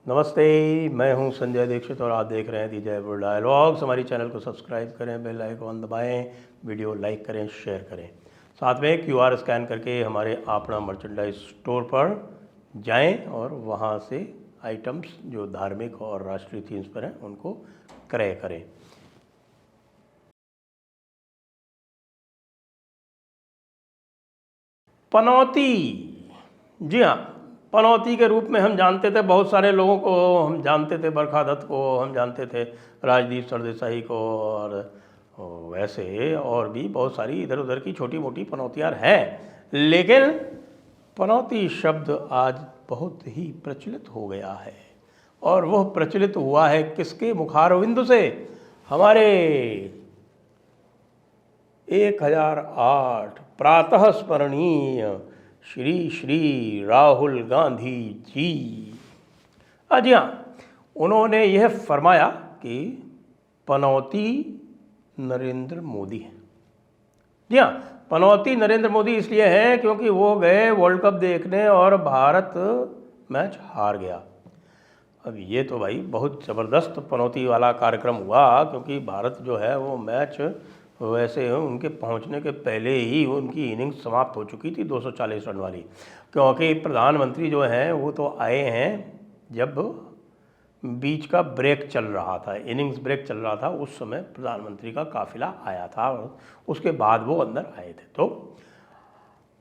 नमस्ते, मैं हूं संजय दीक्षित और आप देख रहे हैं दी जयपुर डायलॉग्स। हमारी चैनल को सब्सक्राइब करें, बेल आइकॉन दबाएं, वीडियो लाइक करें, शेयर करें। साथ में क्यूआर स्कैन करके हमारे अपना मर्चेंडाइज स्टोर पर जाएं और वहां से आइटम्स जो धार्मिक और राष्ट्रीय थीम्स पर हैं उनको क्रय करें। पनौती, जी हाँ, पनौती के रूप में हम जानते थे बहुत सारे लोगों को। हम जानते थे बरखा दत्त को, हम जानते थे राजदीप सरदेसाई को, और वैसे और भी बहुत सारी इधर उधर की छोटी मोटी पनौतियाँ हैं। लेकिन पनौती शब्द आज बहुत ही प्रचलित हो गया है, और वह प्रचलित हुआ है किसके मुखारविंद से? हमारे 1008 प्रातः स्मरणीय श्री श्री राहुल गांधी जी। जी हाँ, उन्होंने यह फरमाया कि पनौती नरेंद्र मोदी है। जी हाँ, पनौती नरेंद्र मोदी इसलिए हैं क्योंकि वो गए वर्ल्ड कप देखने और भारत मैच हार गया। अब ये तो भाई बहुत ज़बरदस्त पनौती वाला कार्यक्रम हुआ, क्योंकि भारत जो है वो मैच वैसे उनके पहुंचने के पहले ही उनकी इनिंग्स समाप्त हो चुकी थी 240 रन वाली। क्योंकि प्रधानमंत्री जो हैं वो तो आए हैं जब बीच का ब्रेक चल रहा था, इनिंग्स ब्रेक चल रहा था, उस समय प्रधानमंत्री का काफिला आया था और उसके बाद वो अंदर आए थे। तो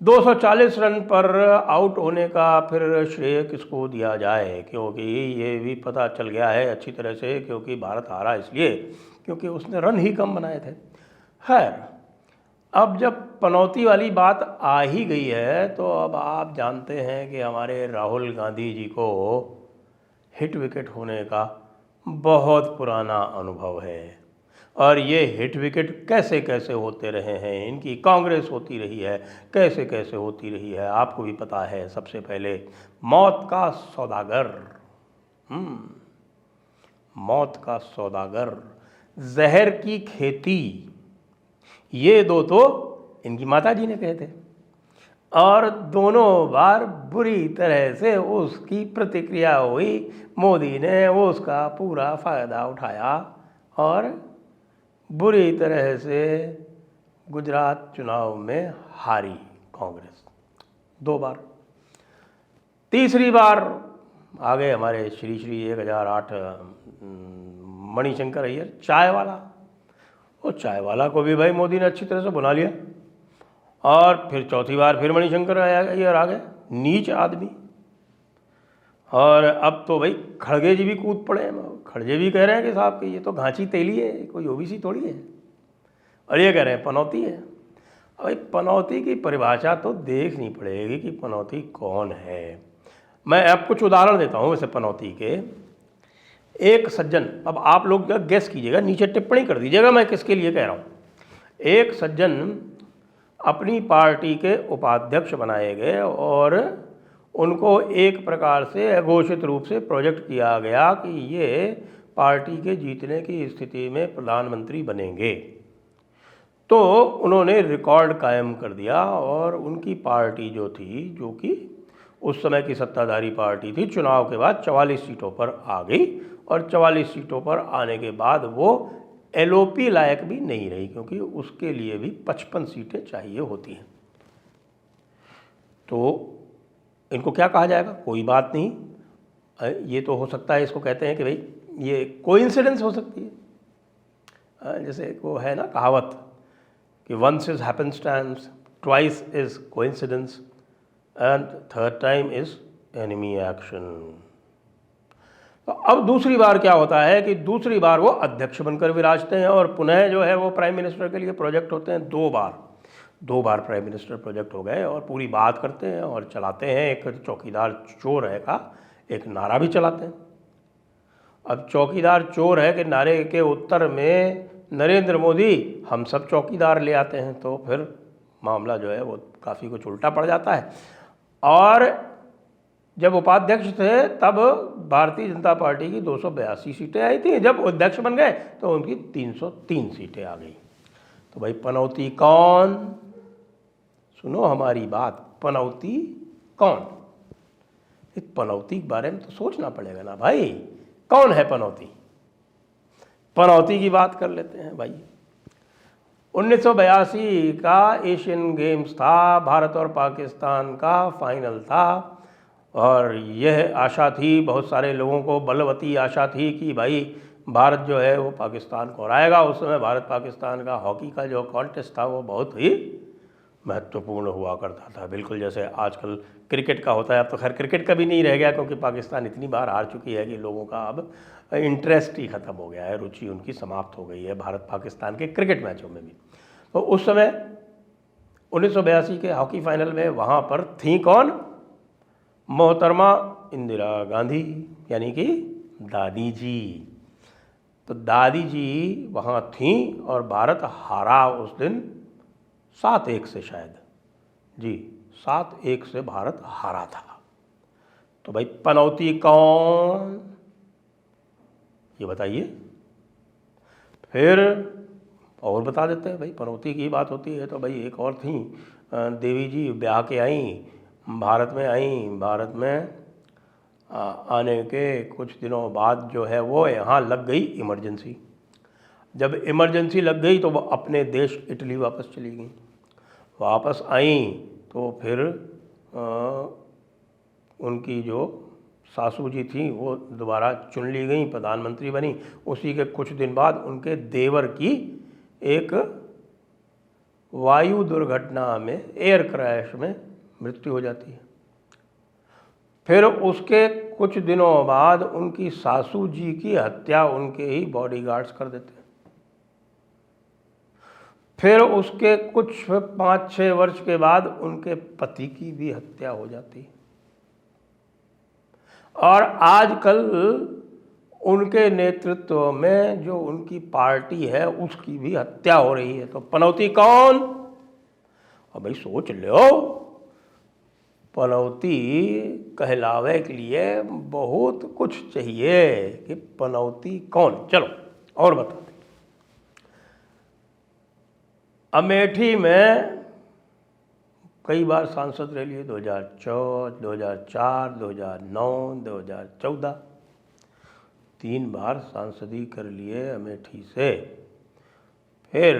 240 रन पर आउट होने का फिर श्रेय किसको दिया जाए, क्योंकि ये भी पता चल गया है अच्छी तरह से, क्योंकि भारत हारा इसलिए क्योंकि उसने रन ही कम बनाए थे। खैर, अब जब पनौती वाली बात आ ही गई है तो अब आप जानते हैं कि हमारे राहुल गांधी जी को हिट विकेट होने का बहुत पुराना अनुभव है, और ये हिट विकेट कैसे कैसे होते रहे हैं, इनकी कांग्रेस होती रही है, कैसे कैसे होती रही है आपको भी पता है। सबसे पहले मौत का सौदागर, मौत का सौदागर, जहर की खेती, ये दो तो इनकी माता जी ने कहे थे, और दोनों बार बुरी तरह से उसकी प्रतिक्रिया हुई। मोदी ने वो उसका पूरा फ़ायदा उठाया और बुरी तरह से गुजरात चुनाव में हारी कांग्रेस 2 बार। तीसरी बार आ गए हमारे श्री श्री 1008 मणिशंकर अय्यर, चाय वाला। वो चाय वाला को भी भाई मोदी ने अच्छी तरह से बुला लिया, और फिर चौथी बार फिर मणिशंकर अय्यर आ गए, नीच आदमी। और अब तो भाई खड़गे जी भी कूद पड़े हैं। खड़गे भी कह रहे हैं कि साहब कि ये तो घांची तेली है, कोई ओबीसी थोड़ी है, और ये कह रहे हैं पनौती है। भाई पनौती की परिभाषा तो देखनी पड़ेगी कि पनौती कौन है। मैं अब कुछ उदाहरण देता हूँ वैसे पनौती के। एक सज्जन, अब आप लोग गेस कीजिएगा, नीचे टिप्पणी कर दीजिएगा मैं किसके लिए कह रहा हूँ। एक सज्जन अपनी पार्टी के उपाध्यक्ष बनाए गए और उनको एक प्रकार से अघोषित रूप से प्रोजेक्ट किया गया कि ये पार्टी के जीतने की स्थिति में प्रधानमंत्री बनेंगे। तो उन्होंने रिकॉर्ड कायम कर दिया और उनकी पार्टी जो थी, जो कि उस समय की सत्ताधारी पार्टी थी, चुनाव के बाद 44 सीटों पर आ गई, और 44 सीटों पर आने के बाद वो एलओपी लायक भी नहीं रही, क्योंकि उसके लिए भी 55 सीटें चाहिए होती हैं। तो इनको क्या कहा जाएगा? कोई बात नहीं, ये तो हो सकता है, इसको कहते हैं कि भाई ये कोइंसिडेंस हो सकती है। जैसे वो है ना कहावत कि once is happenstance, twice is coincidence, and third time is enemy action. तो अब दूसरी बार क्या होता है कि दूसरी बार वो अध्यक्ष बनकर विराजते हैं, और पुनः जो है वो प्राइम मिनिस्टर के लिए प्रोजेक्ट होते हैं। 2 बार प्राइम मिनिस्टर प्रोजेक्ट हो गए, और पूरी बात करते हैं और चलाते हैं। एक चौकीदार चोर है का एक नारा भी चलाते हैं। अब चौकीदार चोर है के नारे के उत्तर में नरेंद्र मोदी हम सब चौकीदार ले आते हैं, तो फिर मामला जो है वो काफ़ी कुछ उल्टा पड़ जाता है। और जब उपाध्यक्ष थे तब भारतीय जनता पार्टी की 282 सीटें आई थी, जब अध्यक्ष बन गए तो उनकी 303 सीटें आ गई। तो भाई पनौती कौन? सुनो हमारी बात, पनौती कौन? इस पनौती के बारे में तो सोचना पड़ेगा ना भाई, कौन है पनौती? पनौती की बात कर लेते हैं भाई। 1982 का एशियन गेम्स था, भारत और पाकिस्तान का फाइनल था, और यह आशा थी, बहुत सारे लोगों को बलवती आशा थी कि भाई भारत जो है वो पाकिस्तान को हराएगा। उस समय भारत पाकिस्तान का हॉकी का जो कॉन्टेस्ट था वो बहुत ही महत्वपूर्ण हुआ करता था, बिल्कुल जैसे आजकल क्रिकेट का होता है। अब तो खैर क्रिकेट का भी नहीं रह गया, क्योंकि पाकिस्तान इतनी बार हार चुकी है कि लोगों का अब इंटरेस्ट ही ख़त्म हो गया है, रुचि उनकी समाप्त हो गई है भारत पाकिस्तान के क्रिकेट मैचों में भी। तो उस समय 1982 के हॉकी फाइनल में वहाँ पर थी कौन? मोहतरमा इंदिरा गांधी, यानी कि दादी जी। तो दादी जी वहाँ थीं और भारत हारा उस दिन 7-1 से, शायद जी 7-1 से भारत हारा था। तो भाई पनौती कौन, ये बताइए। फिर और बता देते हैं भाई, पनौती की बात होती है तो भाई एक और थी देवी जी, ब्याह के आई, भारत में आई। भारत में आने के कुछ दिनों बाद जो है वो यहाँ लग गई इमरजेंसी। जब इमरजेंसी लग गई तो वो अपने देश इटली वापस चली गई। वापस आई तो फिर उनकी जो सासू जी थी वो दोबारा चुन ली गई, प्रधानमंत्री बनी। उसी के कुछ दिन बाद उनके देवर की एक वायु दुर्घटना में, एयर क्रैश में मृत्यु हो जाती है। फिर उसके कुछ दिनों बाद उनकी सासू जी की हत्या उनके ही बॉडीगार्ड्स कर देते हैं। फिर उसके कुछ 5-6 वर्ष के बाद उनके पति की भी हत्या हो जाती है। और आजकल उनके नेतृत्व में जो उनकी पार्टी है उसकी भी हत्या हो रही है। तो पनौती कौन? अब भाई सोच लो, पनौती कहलावे के लिए बहुत कुछ चाहिए कि पनौती कौन। चलो और बता दें। अमेठी में कई बार सांसद रह लिए, 2004, 2009, 2014, 3 बार सांसदी कर लिए अमेठी से। फिर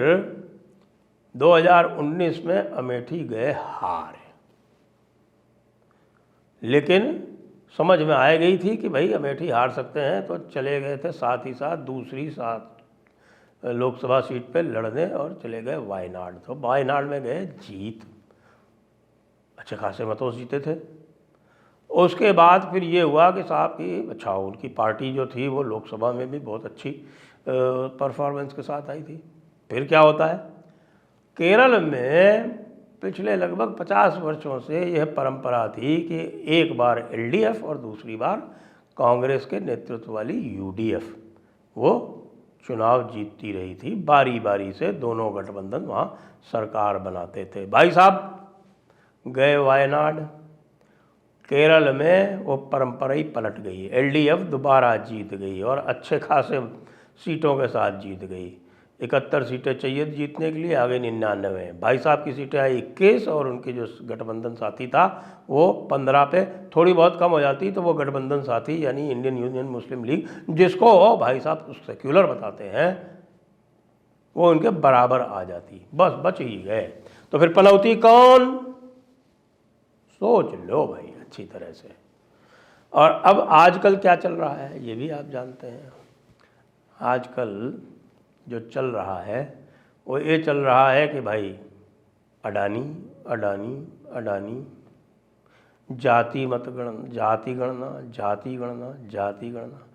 2019 में अमेठी गए हार, लेकिन समझ में आ गई थी कि भाई अमेठी हार सकते हैं, तो चले गए थे साथ ही साथ दूसरी लोकसभा सीट पे लड़ने और चले गए वायनाड। तो वायनाड में गए, जीत, अच्छे खासे मतों से जीते थे। उसके बाद फिर ये हुआ कि साहब की अच्छा उनकी पार्टी जो थी वो लोकसभा में भी बहुत अच्छी परफॉर्मेंस के साथ आई थी। फिर क्या होता है, केरल में पिछले लगभग 50 वर्षों से यह परंपरा थी कि एक बार एलडीएफ और दूसरी बार कांग्रेस के नेतृत्व वाली यूडीएफ वो चुनाव जीतती रही थी। बारी बारी से दोनों गठबंधन वहाँ सरकार बनाते थे। भाई साहब गए वायनाड, केरल में वो परंपरा ही पलट गई, एलडीएफ दोबारा जीत गई और अच्छे खासे सीटों के साथ जीत गई। 71 सीटें चाहिए जीतने के लिए, आगे 99। भाई साहब की सीटें आई 21 और उनके जो गठबंधन साथी था वो 15 पे थोड़ी बहुत कम हो जाती तो वो गठबंधन साथी यानी इंडियन यूनियन मुस्लिम लीग, जिसको भाई साहब सेक्युलर बताते हैं, वो उनके बराबर आ जाती। बस बच ही गए। तो फिर पनौती कौन? सोच लो भाई अच्छी तरह से। और अब आजकल क्या चल रहा है ये भी आप जानते हैं। आजकल जो चल रहा है वो ये चल रहा है कि भाई अडानी अडानी अडानी, जाति मत गणना, जाति गणना, जाति गणना, जाति गणना।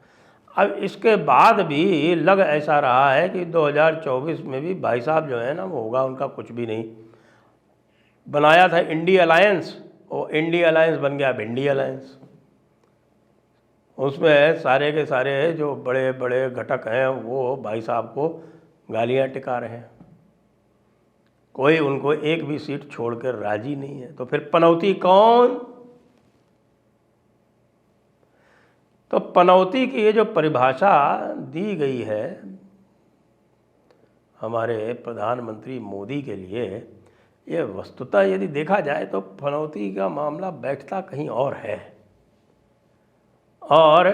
अब इसके बाद भी लग ऐसा रहा है कि 2024 में भी भाई साहब जो है ना वो होगा उनका कुछ भी नहीं। बनाया था इंडिया अलायंस, और इंडिया अलायंस बन गया भिंडी अलायंस। उसमें सारे के सारे जो बड़े बड़े घटक हैं वो भाई साहब को गालियाँ टिका रहे हैं, कोई उनको एक भी सीट छोड़कर राजी नहीं है। तो फिर पनौती कौन? तो पनौती की ये जो परिभाषा दी गई है हमारे प्रधानमंत्री मोदी के लिए, ये वस्तुतः यदि देखा जाए तो पनौती का मामला बैठता कहीं और है। और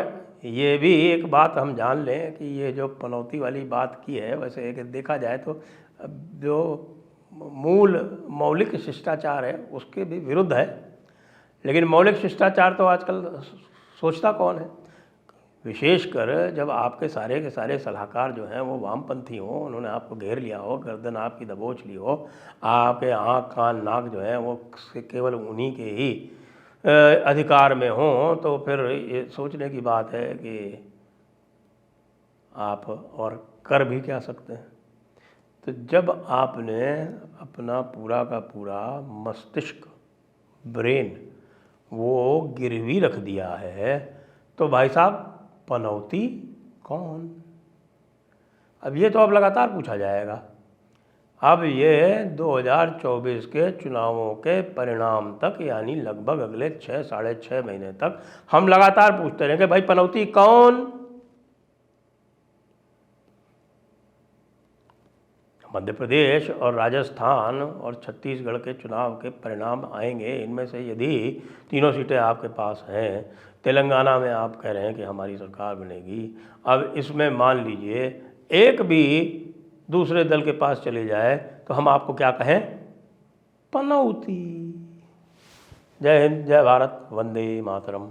ये भी एक बात हम जान लें कि ये जो पनौती वाली बात की है, वैसे एक देखा जाए तो जो मूल मौलिक शिष्टाचार है उसके भी विरुद्ध है। लेकिन मौलिक शिष्टाचार तो आजकल सोचता कौन है, विशेषकर जब आपके सारे के सारे सलाहकार जो हैं वो वामपंथी हों, उन्होंने आपको घेर लिया हो, गर्दन आपकी दबोच ली हो, आपके आँख कान नाक जो है वो केवल उन्हीं के ही अधिकार में हों, तो फिर ये सोचने की बात है कि आप और कर भी क्या सकते हैं। तो जब आपने अपना पूरा का पूरा मस्तिष्क, ब्रेन वो गिरवी रख दिया है, तो भाई साहब पनौती कौन। अब ये तो अब लगातार पूछा जाएगा। अब ये 2024 के चुनावों के परिणाम तक, यानी लगभग अगले 6 साढ़े 6 महीने तक हम लगातार पूछते रहेंगे भाई पनौती कौन। मध्य प्रदेश और राजस्थान और छत्तीसगढ़ के चुनाव के परिणाम आएंगे, इनमें से यदि तीनों सीटें आपके पास हैं, तेलंगाना में आप कह रहे हैं कि हमारी सरकार बनेगी, अब इसमें मान लीजिए एक भी दूसरे दल के पास चले जाए तो हम आपको क्या कहें, पनौती। जय हिंद, जय भारत, वंदे मातरम।